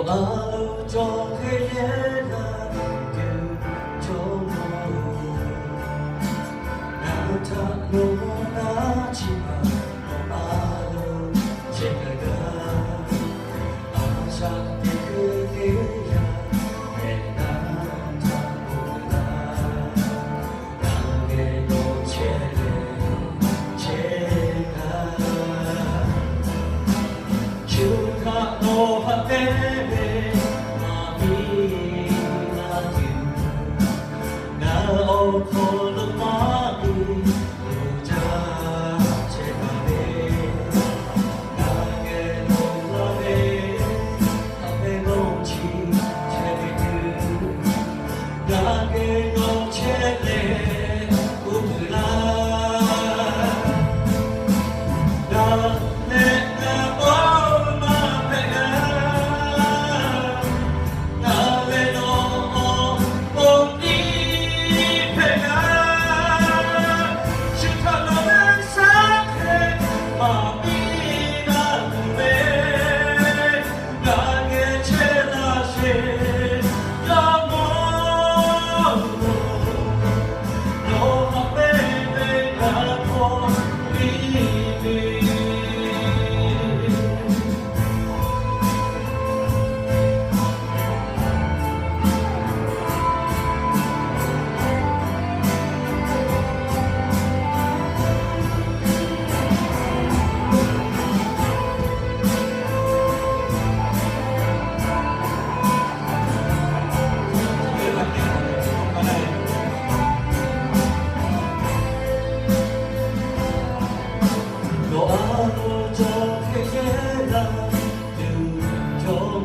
အားကြောင့်ခေရဲ့လာကကြုံလို့နောက်ထပ်လို့နာချီပါအားလုံးချစ်ကအားစားတဲ့ခေရမေနာတာဘူလာနာငယ်ကိုချဲချဲကချူကတော့ဟာတဲ့我做黑夜的路。